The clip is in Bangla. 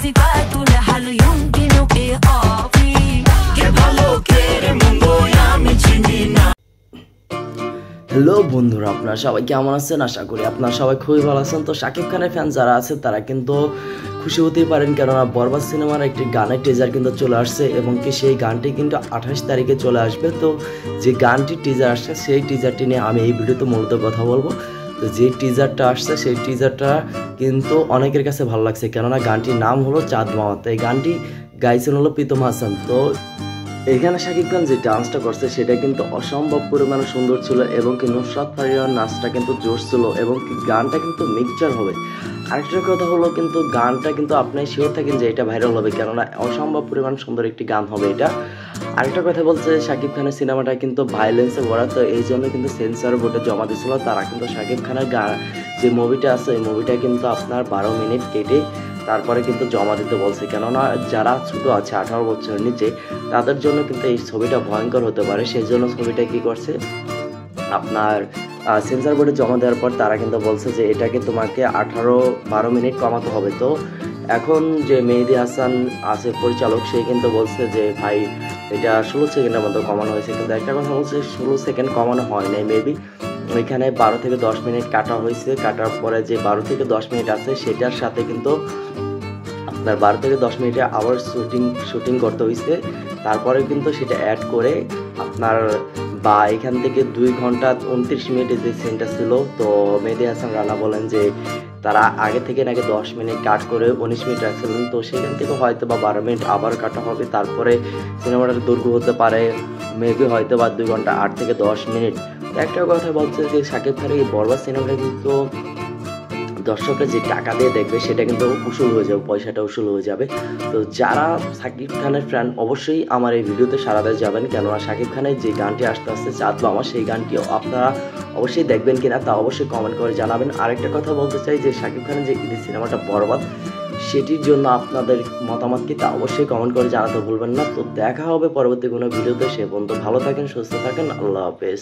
صفات هل يمكن إيقافي كيف লোকের মন্দ আমি চিনি না। হ্যালো বন্ধুরা, আপনারা সবাই কেমন আছেন? আশা করি আপনারা সবাই খুবই ভালো আছেন। তো শাকিব খানের ফ্যান যারা আছে তারা কিন্তু খুশি হতেই পারেন, কেননা বরবাদ সিনেমার একটি গানের টিজার কিন্তু চলে আসছে এবং কি সেই গানটি কিন্তু 28 তারিখে চলে আসবে। তো যে গানটি টিজার আসছে সেই টিজারটি নিয়ে আমি এই ভিডিওতে মূলত কথা বলবো। তো যে টিজারটা আসছে সেই টিজারটা কিন্তু অনেকের কাছে ভালো লাগছে, কেননা গানটির নাম হলো চাঁদ মামা। তো এই গানটি গাইছেন হলো প্রীতম হাসান। তো এখানে শাকিব খান যে ডান্সটা করছে সেটা কিন্তু অসম্ভব পরিমাণে সুন্দর ছিল এবং কি নুসরাত ফারিয়ার নাচটা কিন্তু জোশ ছিল এবং কি গানটা কিন্তু মিক্সচার হবে। আরেকটা কথা হলো কিন্তু গানটা কিন্তু আপনি শিওর থাকেন যে এটা ভাইরাল হবে, কেননা অসম্ভব পরিমাণ সুন্দর একটি গান হবে এটা। আরেকটা কথা বলছে, শাকিব খানের সিনেমাটা কিন্তু ভায়োলেন্সে ভরা, তো এই জন্য কিন্তু সেন্সর বোর্ডে জমা দিয়েছিল তারা। কিন্তু শাকিব খানের যে মুভিটা আছে এই মুভিটা কিন্তু আপনার 12 মিনিট কেটে তারপরে কিন্তু জমা দিতে বলছে, কেননা যারা ছোটো আছে 18 বছরের নিচে তাদের জন্য কিন্তু এই ছবিটা ভয়ঙ্কর হতে পারে। সেই জন্য ছবিটা কি করছে আপনার সেন্সর বোর্ডে জমা দেওয়ার পর তারা কিন্তু বলছে যে এটাকে তোমাকে 12 মিনিট কমাতে হবে। তো এখন যে মেহেদী হাসান আছে পরিচালক, সে কিন্তু বলছে যে ভাই এটা 16 সেকেন্ডের মতো কমানো হয়েছে, কিন্তু একটা কথা বলছে 16 সেকেন্ড কমানো হয় নাই, মেবি ওইখানে 12 থেকে 10 মিনিট কাটা হয়েছে। কাটার পরে যে 12 থেকে 10 মিনিট আছে সেটার সাথে কিন্তু আপনার 12 থেকে 10 মিনিটে আবার শুটিং করতে হয়েছে, তারপরে কিন্তু সেটা অ্যাড করে আপনার বা এখান থেকে 2 ঘন্টা 29 মিনিটে যে সিনটা ছিল। তো মেহেদী হাসান রানা বলেন যে তারা আগে থেকে নাকি 10 মিনিট কাট করে 19 মিনিট রাখছিলেন, তো সেখান থেকে হয়তো বা 12 মিনিট আবার কাটা হবে। তারপরে সিনেমাটার দৈর্ঘ্য হতে পারে মেবি হয়তো বা 2 ঘন্টা 8 থেকে 10 মিনিট। একটা কথা বলছে যে শাকিব খানের এই বরবাদ সিনেমাটা কিন্তু দর্শকরা যে টাকা দিয়ে দেখবে সেটা কিন্তু উসুল হয়ে যাবে, পয়সাটা উসুল হয়ে যাবে। তো যারা শাকিব খানের ফ্যান অবশ্যই আমার এই ভিডিওতে সাড়া দিয়ে যাবেন, কেননা শাকিব খানের যে গানটি আসতে আসতে চাঁদ মামা সেই গানটি আপনারা অবশ্যই দেখবেন কিনা তা অবশ্যই কমেন্ট করে জানাবেন। আরেকটা কথা বলতে চাই যে শাকিব খানের যে ঈদের সিনেমাটা বরবাদ সেটির জন্য আপনাদের মতামত কি তা অবশ্যই কমেন্ট করে জানাতে ভুলবেন না। তো দেখা হবে পরবর্তী কোনো ভিডিওতে, সে পর্যন্ত ভালো থাকেন, সুস্থ থাকেন, আল্লাহ হাফেজ।